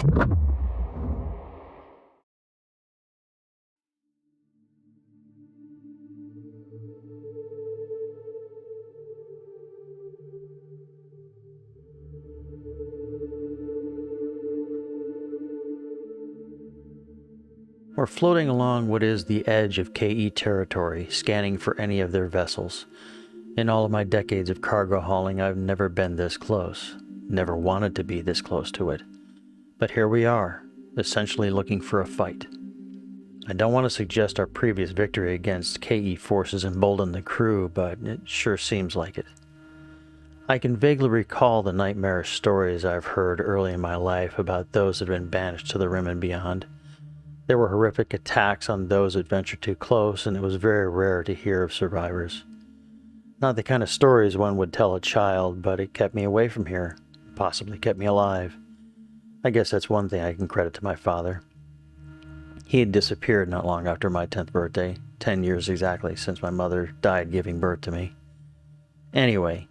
We're floating along what is the edge of KE territory, scanning for any of their vessels. In all of my decades of cargo hauling, I've never been this close. Never wanted to be this close to it. But here we are, essentially looking for a fight. I don't want to suggest our previous victory against KE forces emboldened the crew, but it sure seems like it. I can vaguely recall the nightmarish stories I've heard early in my life about those that have been banished to the Rim and beyond. There were horrific attacks on those that ventured too close, and it was very rare to hear of survivors. Not the kind of stories one would tell a child, but it kept me away from here, possibly kept me alive. I guess that's one thing I can credit to my father. He had disappeared not long after my 10th birthday, 10 years exactly since my mother died giving birth to me. Anyway,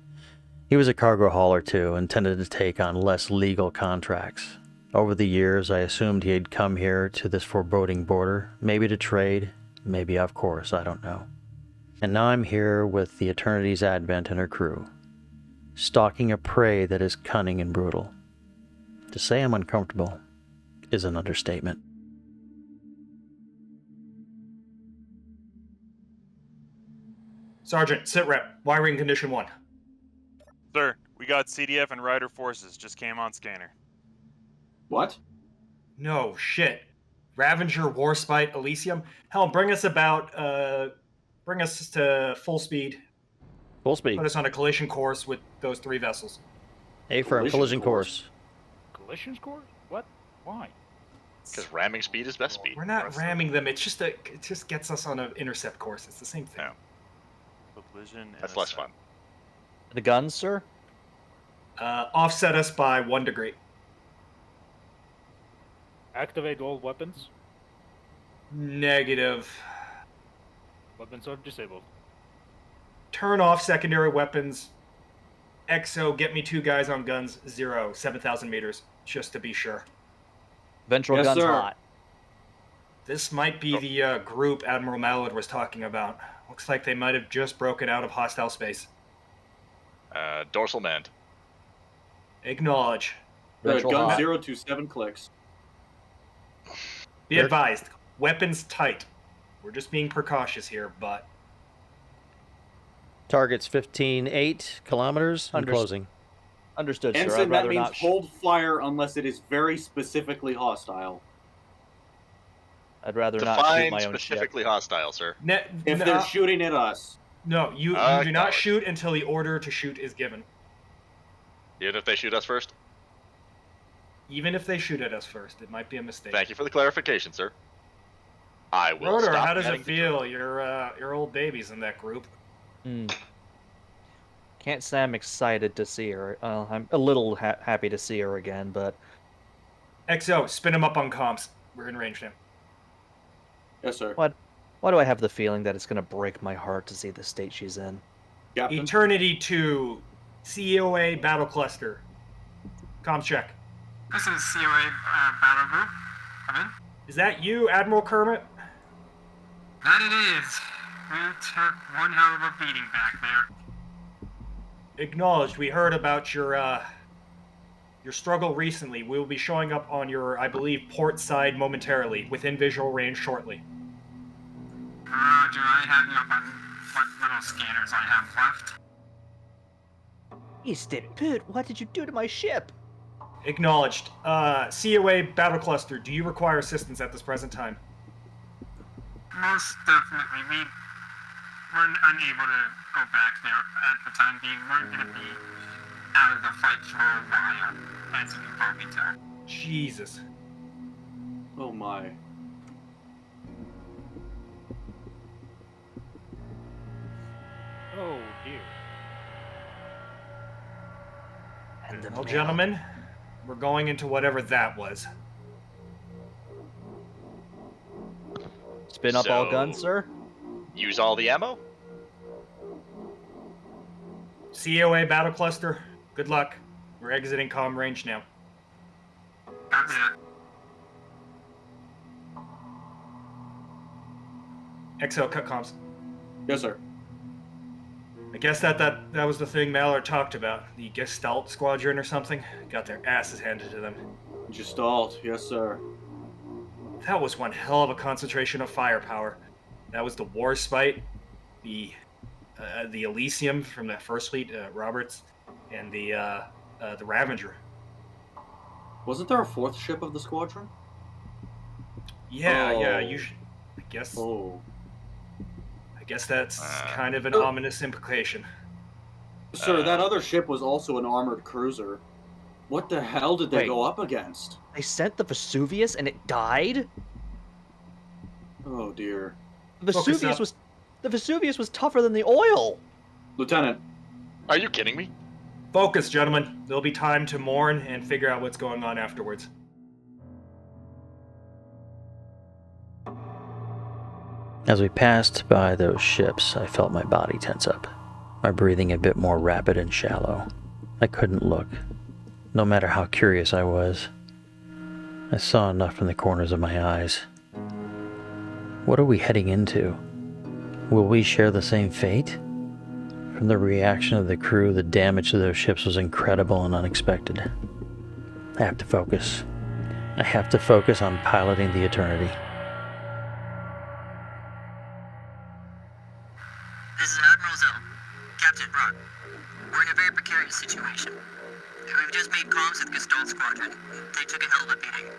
he was a cargo hauler too, and tended to take on less legal contracts. Over the years, I assumed he had come here to this foreboding border, maybe to trade, maybe of course, I don't know. And now I'm here with the Eternity's Advent and her crew, stalking a prey that is cunning and brutal. To say I'm uncomfortable is an understatement. Sergeant, sit rep. Wiring condition 1. Sir, we got CDF and Rider forces. Just came on scanner. What? No shit. Ravager, Warspite, Elysium. Hell, bring us to full speed. Full speed. Put us on a collision course with those 3 vessels. A firm collision course. Collision course? What? Why? Because ramming speed is best speed. We're not ramming them. It just gets us on an intercept course. It's the same thing. No. Collision. That's less fun. The guns, sir? Offset us by 1 degree. Activate all weapons. Negative. Weapons are disabled. Turn off secondary weapons. XO, get me 2 guys on guns. 0, 7,000 meters, just to be sure. Ventral Yes, guns sir. hot. This might be the group Admiral Mallard was talking about. Looks like they might have just broken out of hostile space. Dorsal manned. Acknowledge. Ventral Gun hot. 0 to 7 clicks. Be advised, weapons tight. We're just being precautious here, but... Target's 15.8 kilometers and closing. Understood, sir. Ensign, I'd that rather means not. hold fire unless it is very specifically hostile. I'd rather not shoot Define my own ship. specifically hostile, sir. If they're shooting at us. No, you do not Acknowledge. shoot until the order to shoot is given. Even if they shoot us first? Even if they shoot at us first, it might be a mistake. Thank you for the clarification, sir. I will Rotor, stop how does it manning the feel? drone. Your old baby's in that group. Can't say I'm excited to see her. I'm a little happy to see her again, but XO, spin him up on comms. We're in range now. Yes, sir. why do I have the feeling that it's going to break my heart to see the state she's in? Captain? Eternity 2, COA Battle Cluster. Comms check. This is COA Battle Group. Come in. Is that you, Admiral Kermit? That it is. We took one hell of a beating back there. Acknowledged. We heard about your struggle recently. We will be showing up on your, I believe, port side momentarily, within visual range shortly. Roger, I have you up on what little scanners I have left. You step put, what did you do to my ship? Acknowledged. COA Battle Cluster, do you require assistance at this present time? Most definitely. We're unable to go back there at the time being. We're going to be out of the fight for a while, as you can probably tell. Jesus. Oh my. Oh dear. Well, gentlemen, we're going into whatever that was. Spin up all So- guns, sir? Use all the ammo? COA Battle Cluster, good luck. We're exiting comm range now. That's it. Exhale, cut comms. Yes, sir. I guess that was the thing Mallard talked about. The Geschtalt Squadron or something. Got their asses handed to them. Geschtalt, yes, sir. That was one hell of a concentration of firepower. That was the Warspite, the Elysium from that first fleet, Roberts, and the Ravager. Wasn't there a fourth ship of the squadron? Yeah, Oh. you should, I guess. Oh. I guess that's kind of an ominous implication. Sir, that other ship was also an armored cruiser. What the hell did they Wait. go up against? They sent the Vesuvius and it died? Oh dear. The Focus Vesuvius was tougher than the oil. Lieutenant, Are you kidding me? Focus, gentlemen. There'll be time to mourn and figure out what's going on afterwards. As we passed by those ships, I felt my body tense up, my breathing a bit more rapid and shallow. I couldn't look, no matter how curious I was. I saw enough in the corners of my eyes. What are we heading into? Will we share the same fate? From the reaction of the crew, the damage to those ships was incredible and unexpected. I have to focus. I have to focus on piloting the Eternity. This is Admiral Zell, Captain Brock. We're in a very precarious situation. We've just made comms with Geschtalt Squadron. They took a hell of a beating.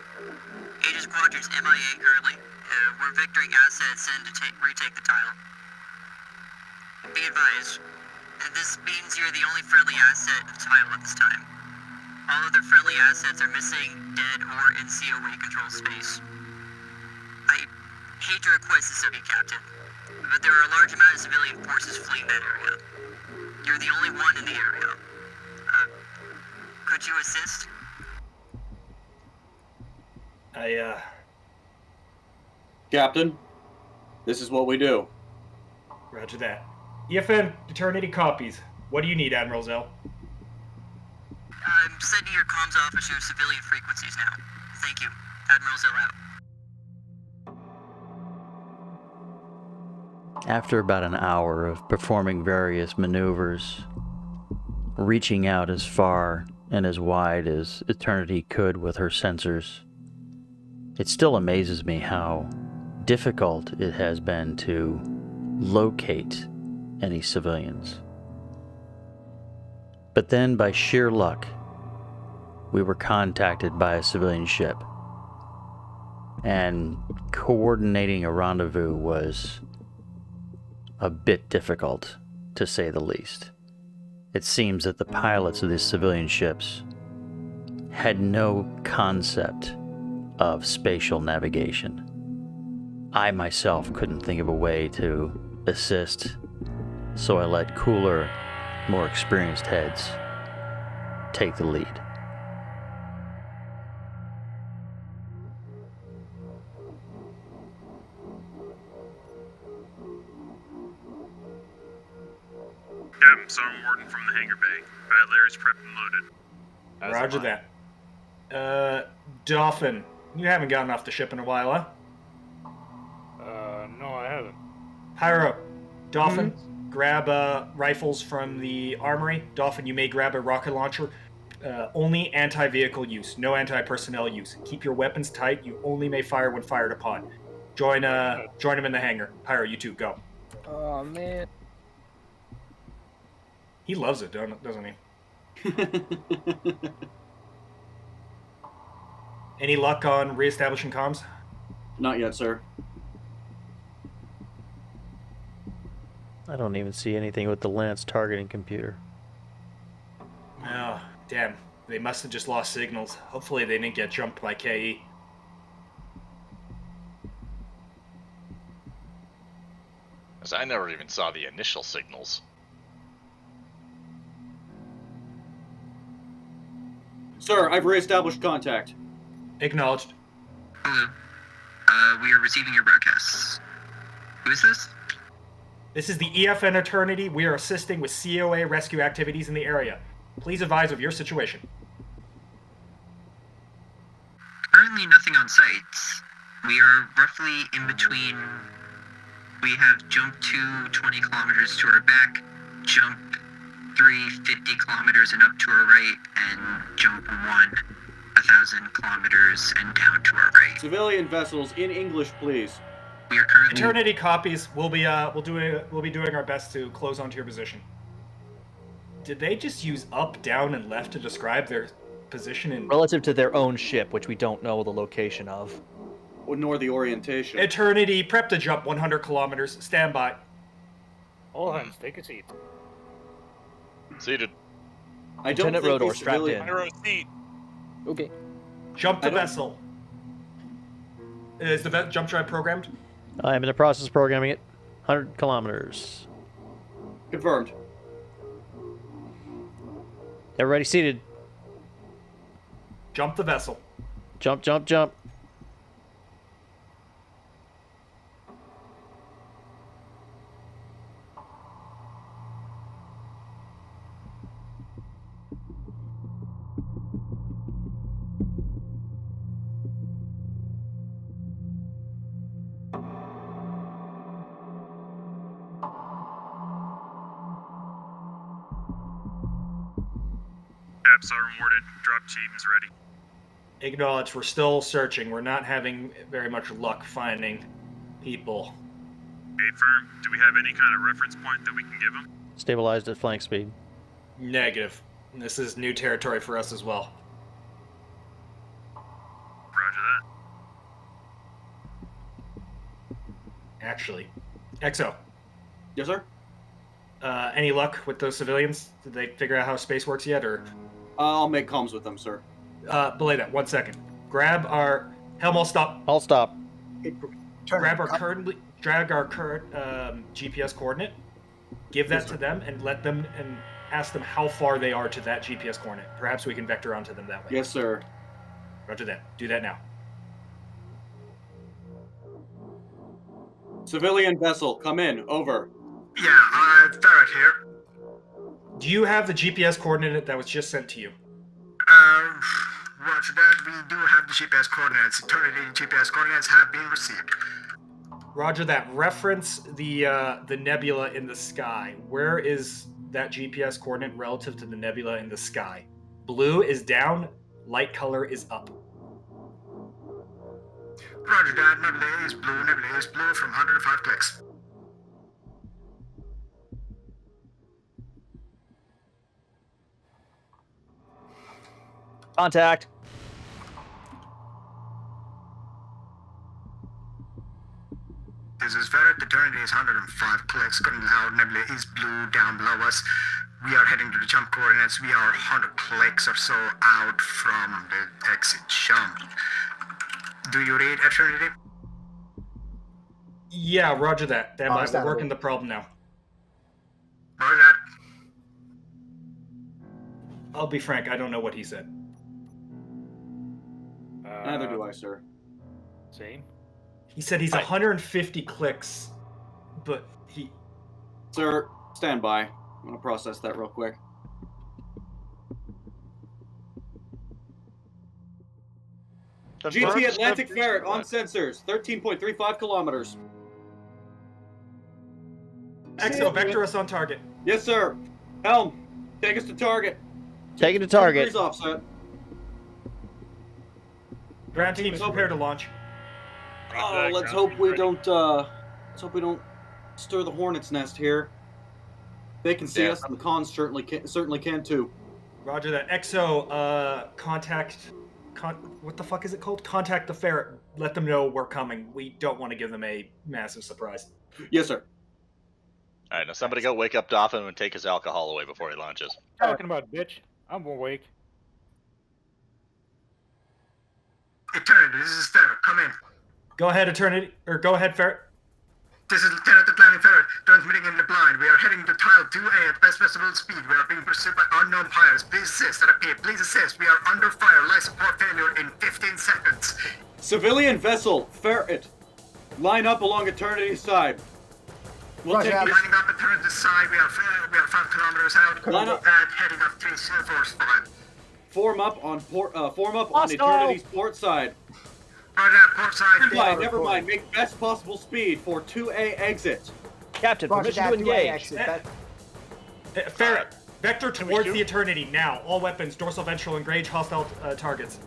Aide Squadron's MIA currently. We're vectoring assets in to retake the tile. Be advised, this means you're the only friendly asset in the tile at this time. All other friendly assets are missing, dead, or in COA control space. I hate to request this of you, Captain, but there are a large amount of civilian forces fleeing that area. You're the only one in the area. Could you assist? Captain, this is what we do. Roger that. EFN, Eternity copies. What do you need, Admiral Zell? I'm sending your comms officer civilian frequencies now. Thank you. Admiral Zell out. After about an hour of performing various maneuvers, reaching out as far and as wide as Eternity could with her sensors, it still amazes me how difficult it has been to locate any civilians. But then, by sheer luck, we were contacted by a civilian ship, and coordinating a rendezvous was a bit difficult, to say the least. It seems that the pilots of these civilian ships had no concept of spatial navigation. I myself couldn't think of a way to assist, so I let cooler, more experienced heads take the lead. Captain Sergeant Warden from the hangar bay. Battlers prepped and loaded. As Roger am I. that. Dolphin, you haven't gotten off the ship in a while, huh? No, I haven't. Pyro, Dolphin, grab rifles from the armory. Dolphin, you may grab a rocket launcher. Only anti-vehicle use, no anti-personnel use. Keep your weapons tight. You only may fire when fired upon. Join him in the hangar. Pyro, you two, go. Oh, man. He loves it, doesn't he? Any luck on reestablishing comms? Not yet, sir. I don't even see anything with the Lance targeting computer. Oh, damn. They must have just lost signals. Hopefully they didn't get jumped by KE. As I never even saw the initial signals. Sir, I've reestablished contact. Acknowledged. Hello. We are receiving your broadcasts. Who is this? This is the EFN Eternity. We are assisting with COA rescue activities in the area. Please advise of your situation. Currently nothing on site. We are roughly in between We have jump 2 20 kilometers to our back, jump 3 50 kilometers and up to our right, and jump 1 1,000 kilometers and down to our right. Civilian vessels in English, please. We are currently Eternity copies. We'll be doing our best to close onto your position. Did they just use up, down, and left to describe their position in Relative to their own ship, which we don't know the location of. Nor the orientation. Eternity? Prep to jump 100 kilometers. Stand by. All hands, take a seat. Seated. I don't Lieutenant think Rodor, these strapped civilian- in. Pyro seat. Okay. Jump I the don't- vessel. Is the jump drive programmed? I'm in the process of programming it. 100 kilometers. Confirmed. Everybody seated. Jump the vessel. Jump, jump, jump. Caps are awarded. Drop team is ready. Acknowledge. We're still searching. We're not having very much luck finding people. Hey, firm, do we have any kind of reference point that we can give them? Stabilized at flank speed. Negative. This is new territory for us as well. Roger that. Actually. EXO, Yes, sir? any luck with those civilians? Did they figure out how space works yet, or? I'll make comms with them, sir. Belay that. 1 second. Grab our... Helm, I'll stop. I'll stop. Grab our current... Drag our current GPS coordinate. Give that to them and let them... And ask them how far they are to that GPS coordinate. Perhaps we can vector onto them that way. Yes, sir. Roger that. Do that now. Civilian vessel, come in. Over. Yeah, Ferret here. Do you have the GPS coordinate that was just sent to you? Roger that. We do have the GPS coordinates. Eternity GPS coordinates have been received. Roger that. Reference the nebula in the sky. Where is that GPS coordinate relative to the nebula in the sky? Blue is down, light color is up. Roger that. Nebula is blue from 105 clicks. Contact. This is Ferret. Eternity is 105 clicks. Current loud. Nebula is blue down below us. We are heading to the jump coordinates. We are 100 clicks or so out from the exit jump. Do you read Eternity? Yeah, roger that. Stand by. We're working the problem now. Roger that. I'll be frank, I don't know what he said. Neither do I, sir. Same. He said he's 150 clicks, but he... Sir, stand by. I'm gonna process that real quick. GT Atlantic Ferret on sensors, 13.35 kilometers. EXO, vector us on target. Yes, sir. Helm, take us to target. Take it to target. Degrees offset. Ground team is prepared to launch. Oh, let's hope we don't. Let's hope we don't stir the hornet's nest here. They can see us, and the cons certainly can too. Roger that. EXO, contact... what the fuck is it called? Contact the ferret. Let them know we're coming. We don't want to give them a massive surprise. Yes, sir. All right, now somebody go wake up Dolphin and take his alcohol away before he launches. Talking about, bitch. I'm awake. Eternity, this is Ferret. Come in. Go ahead, Eternity. Or go ahead, ferret. This is Lieutenant Atlantic Ferret, transmitting in the blind. We are heading to Tile 2A at best visible speed. We are being pursued by unknown pirates. Please assist. I repeat, please assist. We are under fire. Life support failure in 15 seconds. Civilian vessel, Ferret. Line up along Eternity's side. We'll take Lining up at Eternity's side. We are 5 kilometers out. Line up. And heading up 3 force 5. Form up on Hostile. Eternity's port side. Roger, port side. Never mind. Make best possible speed for 2A exit. Captain, Roger permission that, to 2A engage. exit. Ferret, vector Can we towards shoot? the Eternity now. All weapons, dorsal ventral, engage hostile targets.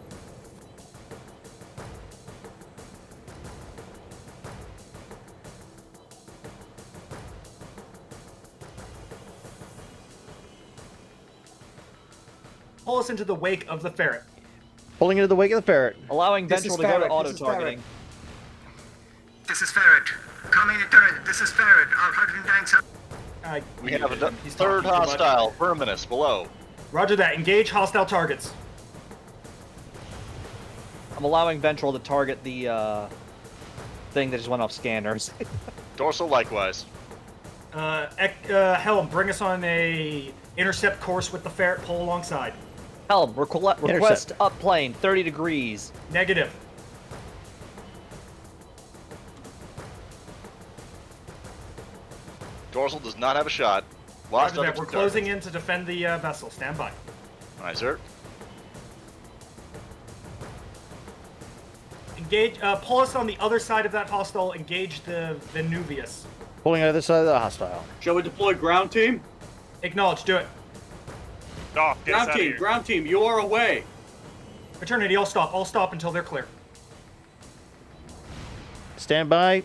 Pull us into the wake of the ferret. Pulling into the wake of the ferret. Allowing This ventral is to go to Ferret, auto this is Ferret. targeting. This is Ferret. Coming to turret. This is Ferret. Our hardened tanks have... We have a He's third talking too much. hostile, Verminous, below. Roger that. Engage hostile targets. I'm allowing ventral to target the thing that just went off scanners. Dorsal likewise. Helm, bring us on a intercept course with the ferret. Pull alongside. Helm, request up plane, 30 degrees. Negative. Dorsal does not have a shot. Lost Roger that. other We're two closing targets. in to defend the vessel. Stand by. Aye, sir. Engage. Pull us on the other side of that hostile. Engage the Venuvius. Pulling out of the side of the hostile. Shall we deploy ground team? Acknowledge. Do it. Doff, get us out of here. Ground team, you are away. Eternity. All stop. All stop until they're clear. Stand by.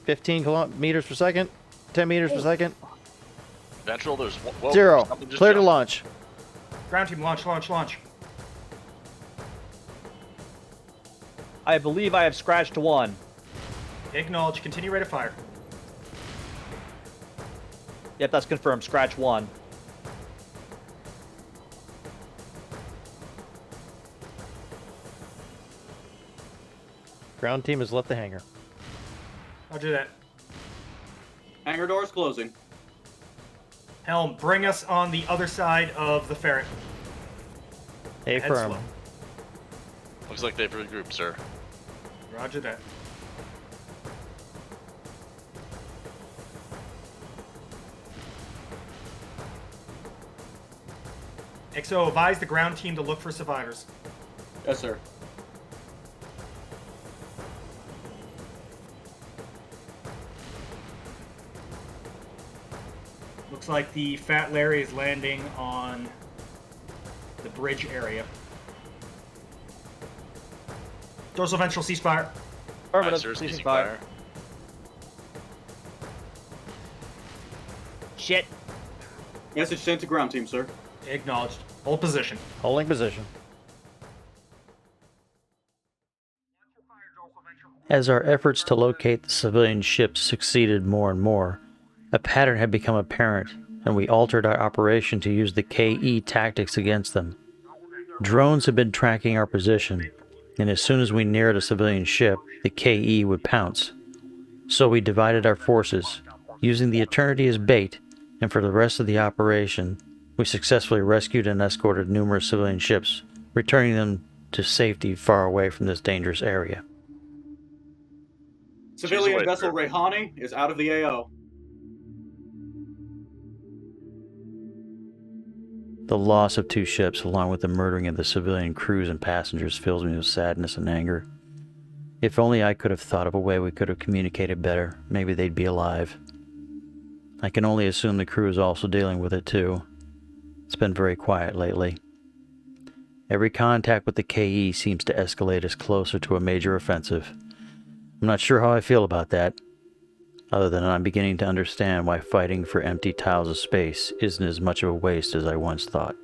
15 meters per second. 10 meters per second. Ventral, there's whoa, 0. something just Clear to jumped. launch. Ground team. Launch. Launch. Launch. I believe I have scratched 1. Acknowledge. Continue rate of fire. Yep, that's confirmed. Scratch 1. Ground team has left the hangar. I'll do that. Hangar doors closing. Helm, bring us on the other side of the ferret. A Head firm. slow. Looks like they've regrouped, sir. Roger that. XO, advise the ground team to look for survivors. Yes, sir. Looks like the Fat Larry is landing on the bridge area. Dorsal ventral ceasefire. Aye, Affirmative. sir, Ceasing ceasing fire. fire. Shit. Message sent to ground team, sir. Acknowledged. Hold position. Holding position. As our efforts to locate the civilian ships succeeded more and more, a pattern had become apparent, and we altered our operation to use the KE tactics against them. Drones had been tracking our position, and as soon as we neared a civilian ship, the KE would pounce. So we divided our forces, using the Eternity as bait, and for the rest of the operation, we successfully rescued and escorted numerous civilian ships, returning them to safety far away from this dangerous area. Civilian away, vessel sir. Rehani is out of the AO. The loss of 2 ships, along with the murdering of the civilian crews and passengers, fills me with sadness and anger. If only I could have thought of a way we could have communicated better, maybe they'd be alive. I can only assume the crew is also dealing with it too. It's been very quiet lately. Every contact with the KE seems to escalate us closer to a major offensive. I'm not sure how I feel about that, other than I'm beginning to understand why fighting for empty tiles of space isn't as much of a waste as I once thought.